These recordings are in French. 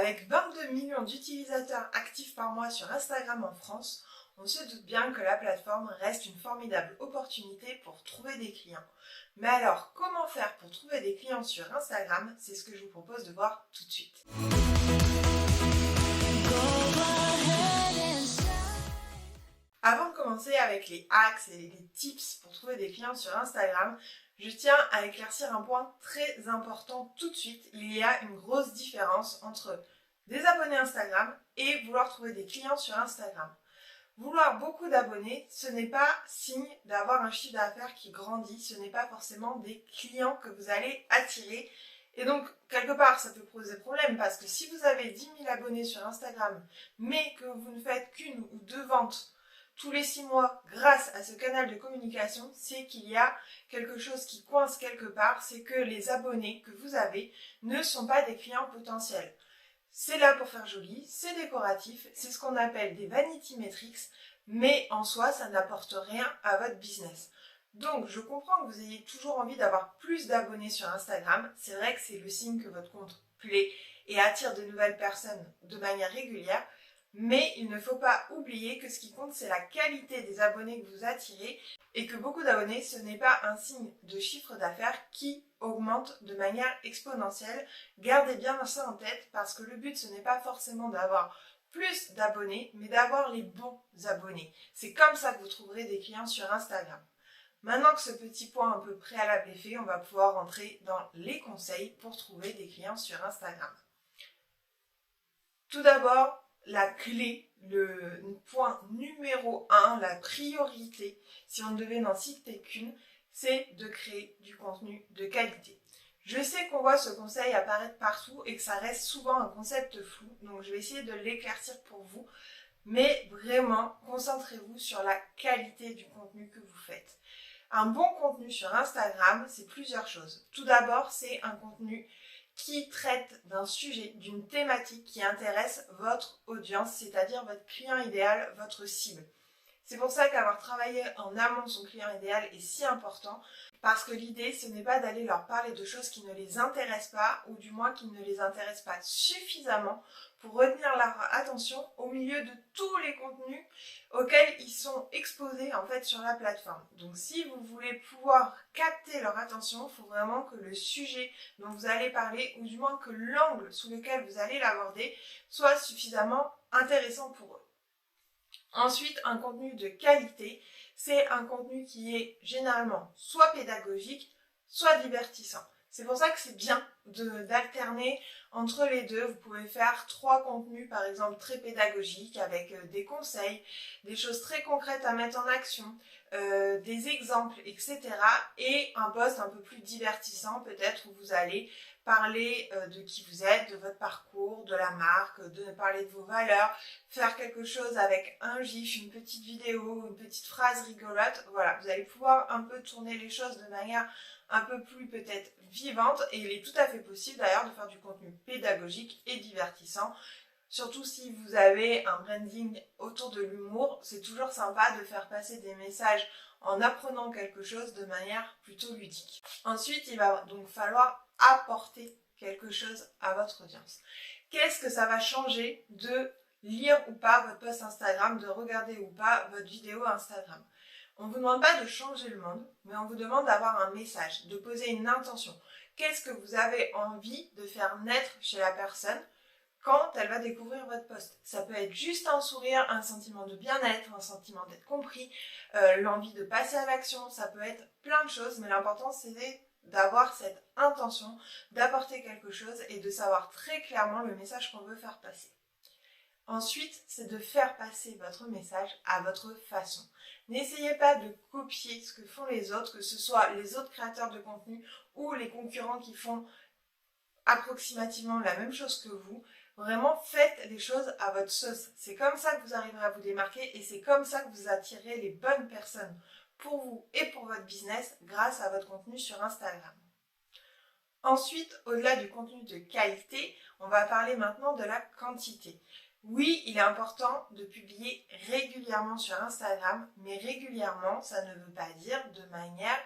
Avec 22 millions d'utilisateurs actifs par mois sur Instagram en France, on se doute bien que la plateforme reste une formidable opportunité pour trouver des clients. Mais alors, comment faire pour trouver des clients sur Instagram? C'est ce que je vous propose de voir tout de suite. Avant de commencer avec les hacks et les tips pour trouver des clients sur Instagram, je tiens à éclaircir un point très important tout de suite. Il y a une grosse différence entre des abonnés Instagram et vouloir trouver des clients sur Instagram. Vouloir beaucoup d'abonnés, ce n'est pas signe d'avoir un chiffre d'affaires qui grandit, ce n'est pas forcément des clients que vous allez attirer. Et donc, quelque part, ça peut poser problème parce que si vous avez 10 000 abonnés sur Instagram, mais que vous ne faites qu'une ou deux ventes tous les 6 mois grâce à ce canal de communication, c'est qu'il y a quelque chose qui coince quelque part, c'est que les abonnés que vous avez ne sont pas des clients potentiels. C'est là pour faire joli, c'est décoratif, c'est ce qu'on appelle des vanity metrics, mais en soi, ça n'apporte rien à votre business. Donc, je comprends que vous ayez toujours envie d'avoir plus d'abonnés sur Instagram. C'est vrai que c'est le signe que votre compte plaît et attire de nouvelles personnes de manière régulière. Mais il ne faut pas oublier que ce qui compte, c'est la qualité des abonnés que vous attirez et que beaucoup d'abonnés, ce n'est pas un signe de chiffre d'affaires qui augmente de manière exponentielle. Gardez bien ça en tête parce que le but, ce n'est pas forcément d'avoir plus d'abonnés, mais d'avoir les bons abonnés. C'est comme ça que vous trouverez des clients sur Instagram. Maintenant que ce petit point un peu préalable est fait, on va pouvoir rentrer dans les conseils pour trouver des clients sur Instagram. Tout d'abord, la clé, le point numéro 1, la priorité, si on ne devait n'en citer qu'une, c'est de créer du contenu de qualité. Je sais qu'on voit ce conseil apparaître partout et que ça reste souvent un concept flou, donc je vais essayer de l'éclaircir pour vous, mais vraiment, concentrez-vous sur la qualité du contenu que vous faites. Un bon contenu sur Instagram, c'est plusieurs choses. Tout d'abord, c'est un contenu qui traite d'un sujet, d'une thématique qui intéresse votre audience, c'est-à-dire votre client idéal, votre cible. C'est pour ça qu'avoir travaillé en amont son client idéal est si important, parce que l'idée, ce n'est pas d'aller leur parler de choses qui ne les intéressent pas, ou du moins qui ne les intéressent pas suffisamment pour retenir leur attention au milieu de tous les contenus auxquels ils sont exposés en fait sur la plateforme. Donc si vous voulez pouvoir capter leur attention, il faut vraiment que le sujet dont vous allez parler, ou du moins que l'angle sous lequel vous allez l'aborder, soit suffisamment intéressant pour eux. Ensuite, un contenu de qualité, c'est un contenu qui est généralement soit pédagogique, soit divertissant. C'est pour ça que c'est bien d'alterner entre les deux. Vous pouvez faire 3 contenus, par exemple, très pédagogiques, avec des conseils, des choses très concrètes à mettre en action, des exemples, etc. Et un post un peu plus divertissant, peut-être, où vous allez parler de qui vous êtes, de votre parcours, de la marque, de parler de vos valeurs, faire quelque chose avec un gif, une petite vidéo, une petite phrase rigolote. Voilà, vous allez pouvoir un peu tourner les choses de manière un peu plus peut-être vivante, et il est tout à fait possible d'ailleurs de faire du contenu pédagogique et divertissant. Surtout si vous avez un branding autour de l'humour, c'est toujours sympa de faire passer des messages en apprenant quelque chose de manière plutôt ludique. Ensuite, il va donc falloir apporter quelque chose à votre audience. Qu'est-ce que ça va changer de lire ou pas votre post Instagram, de regarder ou pas votre vidéo Instagram? On ne vous demande pas de changer le monde, mais on vous demande d'avoir un message, de poser une intention. Qu'est-ce que vous avez envie de faire naître chez la personne quand elle va découvrir votre post? Ça peut être juste un sourire, un sentiment de bien-être, un sentiment d'être compris, l'envie de passer à l'action, ça peut être plein de choses, mais l'important c'est d'avoir cette intention, d'apporter quelque chose et de savoir très clairement le message qu'on veut faire passer. Ensuite, c'est de faire passer votre message à votre façon. N'essayez pas de copier ce que font les autres, que ce soit les autres créateurs de contenu ou les concurrents qui font approximativement la même chose que vous. Vraiment, faites les choses à votre sauce. C'est comme ça que vous arriverez à vous démarquer et c'est comme ça que vous attirez les bonnes personnes pour vous et pour votre business grâce à votre contenu sur Instagram. Ensuite, au-delà du contenu de qualité, on va parler maintenant de la quantité. Oui, il est important de publier régulièrement sur Instagram, mais régulièrement, ça ne veut pas dire de manière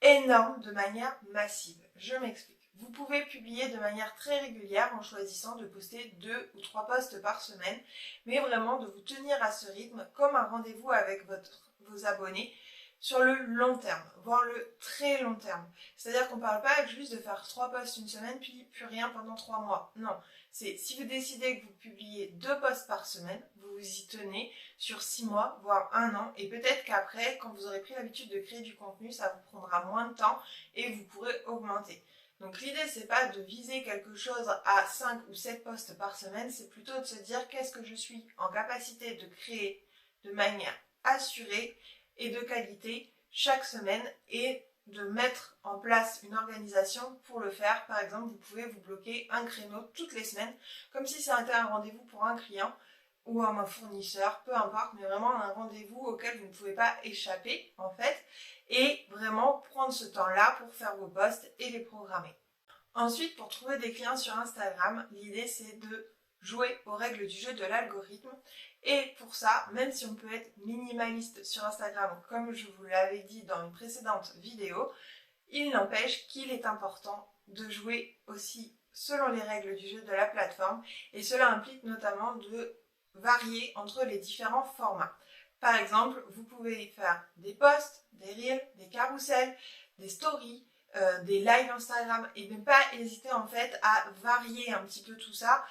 énorme, de manière massive. Je m'explique. Vous pouvez publier de manière très régulière en choisissant de poster 2 ou 3 posts par semaine, mais vraiment de vous tenir à ce rythme comme un rendez-vous avec vos abonnés sur le long terme, voire le très long terme. C'est-à-dire qu'on ne parle pas juste de faire 3 posts une semaine puis plus rien pendant 3 mois. Non, c'est si vous décidez que vous publiez 2 posts par semaine, vous vous y tenez sur 6 mois, voire 1 an, et peut-être qu'après, quand vous aurez pris l'habitude de créer du contenu, ça vous prendra moins de temps et vous pourrez augmenter. Donc l'idée, c'est pas de viser quelque chose à 5 ou 7 posts par semaine, c'est plutôt de se dire qu'est-ce que je suis en capacité de créer de manière assurée et de qualité chaque semaine et de mettre en place une organisation pour le faire. Par exemple, vous pouvez vous bloquer un créneau toutes les semaines, comme si c'était un rendez-vous pour un client ou un fournisseur, peu importe, mais vraiment un rendez-vous auquel vous ne pouvez pas échapper en fait, et vraiment prendre ce temps-là pour faire vos posts et les programmer. Ensuite, pour trouver des clients sur Instagram, l'idée c'est de jouer aux règles du jeu de l'algorithme. Et pour ça, même si on peut être minimaliste sur Instagram, comme je vous l'avais dit dans une précédente vidéo, il n'empêche qu'il est important de jouer aussi selon les règles du jeu de la plateforme. Et cela implique notamment de varier entre les différents formats. Par exemple, vous pouvez faire des posts, des reels, des carousels, des stories, des lives Instagram et ne pas hésiter en fait à varier un petit peu tout ça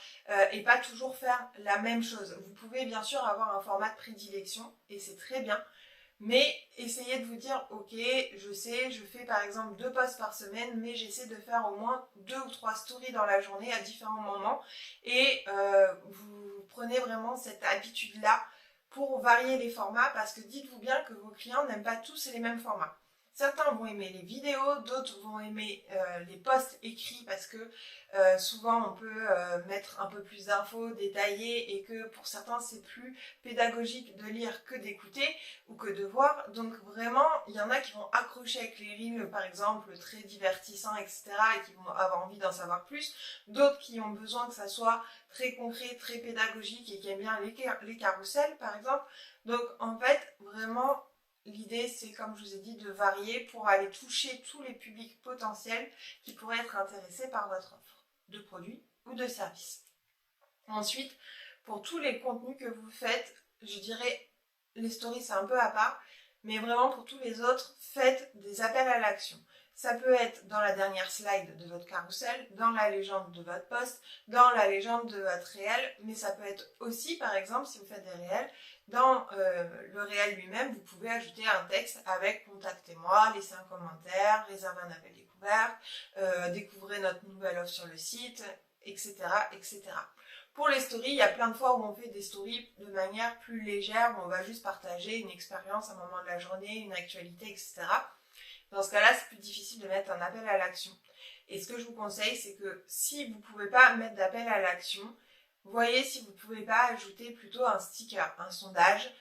et pas toujours faire la même chose. Vous pouvez bien sûr avoir un format de prédilection et c'est très bien, mais essayez de vous dire ok, je sais, je fais par exemple 2 posts par semaine, mais j'essaie de faire au moins 2 ou 3 stories dans la journée à différents moments et vous prenez vraiment cette habitude là pour varier les formats, parce que dites-vous bien que vos clients n'aiment pas tous les mêmes formats. Certains vont aimer les vidéos, d'autres vont aimer les posts écrits parce que souvent on peut mettre un peu plus d'infos détaillées et que pour certains c'est plus pédagogique de lire que d'écouter ou que de voir. Donc vraiment, il y en a qui vont accrocher avec les reels par exemple, très divertissants, etc. et qui vont avoir envie d'en savoir plus. D'autres qui ont besoin que ça soit très concret, très pédagogique et qui aiment bien les carousels par exemple. Donc en fait, vraiment, l'idée, c'est, comme je vous ai dit, de varier pour aller toucher tous les publics potentiels qui pourraient être intéressés par votre offre de produits ou de services. Ensuite, pour tous les contenus que vous faites, je dirais, les stories, c'est un peu à part, mais vraiment pour tous les autres, faites des appels à l'action. Ça peut être dans la dernière slide de votre carrousel, dans la légende de votre post, dans la légende de votre réel, mais ça peut être aussi, par exemple, si vous faites des réels, dans le réel lui-même, vous pouvez ajouter un texte avec « Contactez-moi », laissez un commentaire, réservez un appel découverte, découvrez notre nouvelle offre sur le site, etc., etc. Pour les stories, il y a plein de fois où on fait des stories de manière plus légère, où on va juste partager une expérience, un moment de la journée, une actualité, etc. Dans ce cas-là, c'est plus difficile de mettre un appel à l'action. Et ce que je vous conseille, c'est que si vous ne pouvez pas mettre d'appel à l'action, voyez si vous ne pouvez pas ajouter plutôt un sticker, un sondage,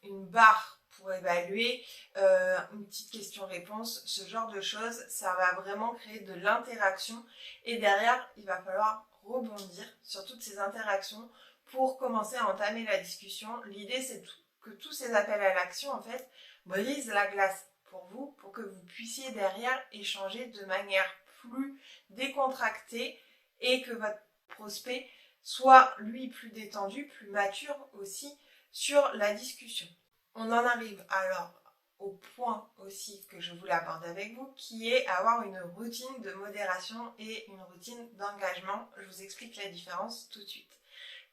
une barre pour évaluer, une petite question-réponse, ce genre de choses. Ça va vraiment créer de l'interaction et derrière, il va falloir rebondir sur toutes ces interactions pour commencer à entamer la discussion. L'idée, c'est que tous ces appels à l'action, en fait, brisent la glace pour vous, pour que vous puissiez derrière échanger de manière plus décontractée et que votre prospect soit lui plus détendu, plus mature aussi sur la discussion. On en arrive alors au point aussi que je voulais aborder avec vous, qui est avoir une routine de modération et une routine d'engagement. Je vous explique la différence tout de suite.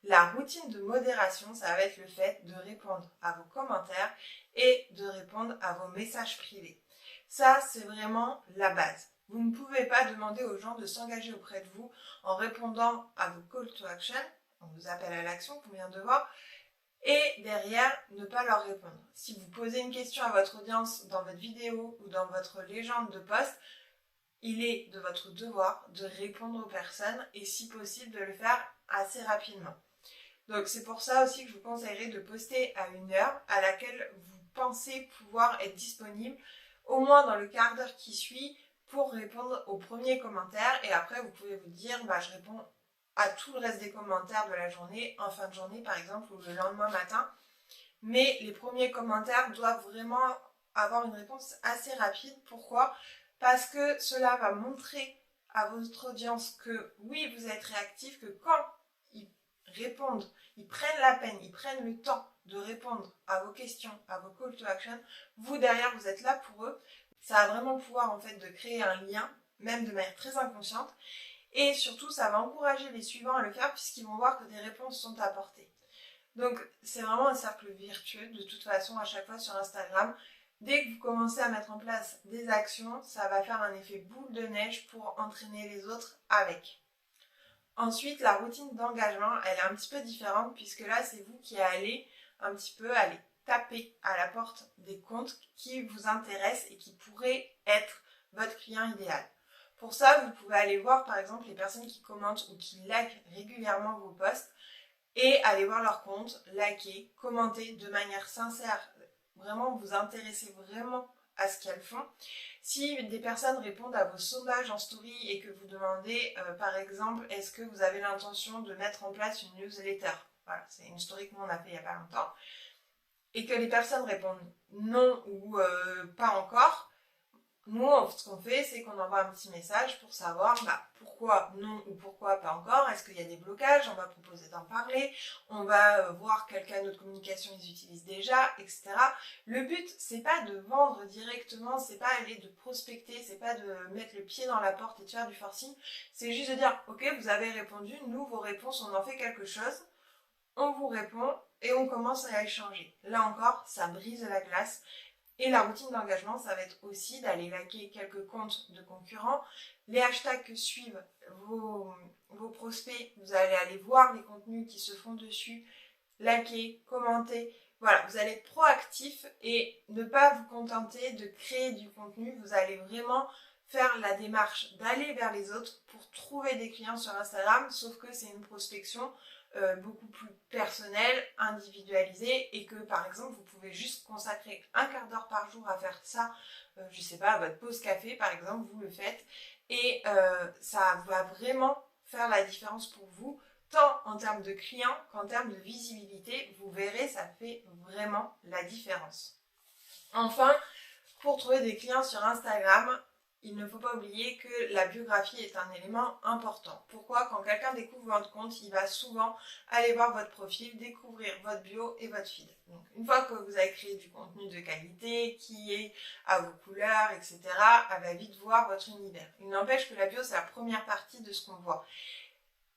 La routine de modération, ça va être le fait de répondre à vos commentaires et de répondre à vos messages privés. Ça, c'est vraiment la base. Vous ne pouvez pas demander aux gens de s'engager auprès de vous en répondant à vos call to action, on vous appelle à l'action qu'on vient de voir, et derrière, ne pas leur répondre. Si vous posez une question à votre audience dans votre vidéo ou dans votre légende de post, il est de votre devoir de répondre aux personnes et si possible de le faire assez rapidement. Donc c'est pour ça aussi que je vous conseillerais de poster à une heure à laquelle vous pensez pouvoir être disponible, au moins dans le quart d'heure qui suit, pour répondre aux premiers commentaires. Et après, vous pouvez vous dire, je réponds à tout le reste des commentaires de la journée, en fin de journée par exemple, ou le lendemain matin. Mais les premiers commentaires doivent vraiment avoir une réponse assez rapide. Pourquoi ? parce que cela va montrer à votre audience que oui, vous êtes réactif, que quand ils répondent, ils prennent la peine, ils prennent le temps de répondre à vos questions, à vos call to action, vous derrière, vous êtes là pour eux. Ça a vraiment le pouvoir en fait de créer un lien, même de manière très inconsciente. Et surtout, ça va encourager les suivants à le faire puisqu'ils vont voir que des réponses sont apportées. Donc, c'est vraiment un cercle vertueux de toute façon à chaque fois sur Instagram. Dès que vous commencez à mettre en place des actions, ça va faire un effet boule de neige pour entraîner les autres avec. Ensuite, la routine d'engagement, elle est un petit peu différente puisque là, c'est vous qui allez un petit peu aller taper à la porte des comptes qui vous intéressent et qui pourraient être votre client idéal. Pour ça, vous pouvez aller voir par exemple les personnes qui commentent ou qui likent régulièrement vos posts et aller voir leur compte, liker, commenter de manière sincère, vraiment vous intéresser vraiment à ce qu'elles font. Si des personnes répondent à vos sondages en story et que vous demandez par exemple est-ce que vous avez l'intention de mettre en place une newsletter, voilà, c'est une story que nous on a fait il n'y a pas longtemps, et que les personnes répondent non ou pas encore, nous, ce qu'on fait, c'est qu'on envoie un petit message pour savoir pourquoi non ou pourquoi pas encore. Est-ce qu'il y a des blocages? On va proposer d'en parler. On va voir quel canal de communication ils utilisent déjà, etc. Le but, c'est pas de vendre directement, c'est pas aller de prospecter, c'est pas de mettre le pied dans la porte et de faire du forcing. C'est juste de dire, ok, vous avez répondu, nous, vos réponses, on en fait quelque chose. On vous répond et on commence à échanger. Là encore, ça brise la glace. Et la routine d'engagement, ça va être aussi d'aller liker quelques comptes de concurrents. Les hashtags que suivent vos prospects, vous allez aller voir les contenus qui se font dessus, liker, commenter. Voilà, vous allez être proactif et ne pas vous contenter de créer du contenu. Vous allez vraiment faire la démarche d'aller vers les autres pour trouver des clients sur Instagram, sauf que c'est une prospection beaucoup plus personnelle, individualisée, et que par exemple vous pouvez juste consacrer un quart d'heure par jour à faire ça, je sais pas, à votre pause café par exemple, vous le faites, et ça va vraiment faire la différence pour vous, tant en termes de clients qu'en termes de visibilité. Vous verrez, ça fait vraiment la différence. Enfin, pour trouver des clients sur Instagram, il ne faut pas oublier que la biographie est un élément important. Pourquoi? Quand quelqu'un découvre votre compte, il va souvent aller voir votre profil, découvrir votre bio et votre feed. Donc, une fois que vous avez créé du contenu de qualité, qui est à vos couleurs, etc., elle va vite voir votre univers. Il n'empêche que la bio, c'est la première partie de ce qu'on voit.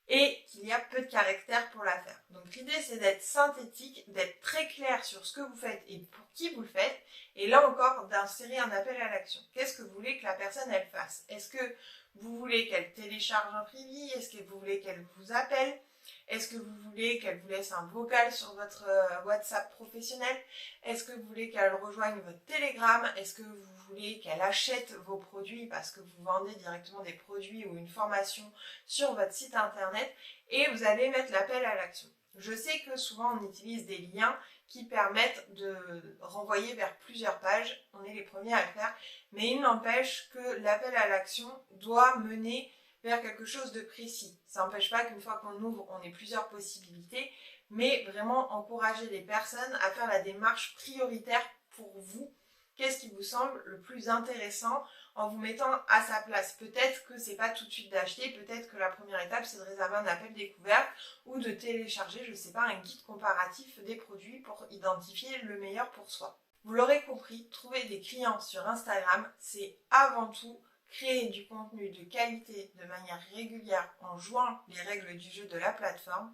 Et qu'il y a peu de caractères pour la faire. Donc l'idée c'est d'être synthétique, d'être très clair sur ce que vous faites et pour qui vous le faites, et là encore d'insérer un appel à l'action. Qu'est-ce que vous voulez que la personne elle fasse? Est-ce que vous voulez qu'elle télécharge un freebie? Est-ce que vous voulez qu'elle vous appelle? Est-ce que vous voulez qu'elle vous laisse un vocal sur votre WhatsApp professionnel? Est-ce que vous voulez qu'elle rejoigne votre Telegram? Est-ce que vous voulez qu'elle achète vos produits parce que vous vendez directement des produits ou une formation sur votre site internet? Et vous allez mettre l'appel à l'action. Je sais que souvent on utilise des liens qui permettent de renvoyer vers plusieurs pages. On est les premiers à le faire. Mais il n'empêche que l'appel à l'action doit mener vers quelque chose de précis. Ça n'empêche pas qu'une fois qu'on ouvre, on ait plusieurs possibilités, mais vraiment encourager les personnes à faire la démarche prioritaire pour vous. Qu'est-ce qui vous semble le plus intéressant en vous mettant à sa place? Peut-être que c'est pas tout de suite d'acheter, peut-être que la première étape c'est de réserver un appel découverte ou de télécharger, je sais pas, un guide comparatif des produits pour identifier le meilleur pour soi. Vous l'aurez compris, trouver des clients sur Instagram, c'est avant tout créer du contenu de qualité de manière régulière en jouant les règles du jeu de la plateforme,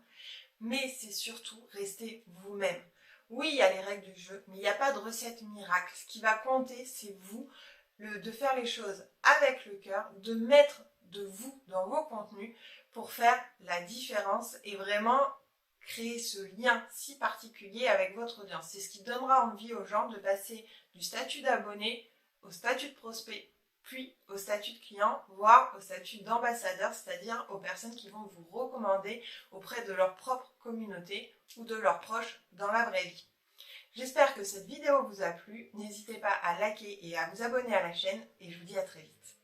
mais c'est surtout rester vous-même. Oui, il y a les règles du jeu, mais il n'y a pas de recette miracle. Ce qui va compter, c'est vous, de faire les choses avec le cœur, de mettre de vous dans vos contenus pour faire la différence et vraiment créer ce lien si particulier avec votre audience. C'est ce qui donnera envie aux gens de passer du statut d'abonné au statut de prospect, puis au statut de client, voire au statut d'ambassadeur, c'est-à-dire aux personnes qui vont vous recommander auprès de leur propre communauté ou de leurs proches dans la vraie vie. J'espère que cette vidéo vous a plu. N'hésitez pas à liker et à vous abonner à la chaîne et je vous dis à très vite.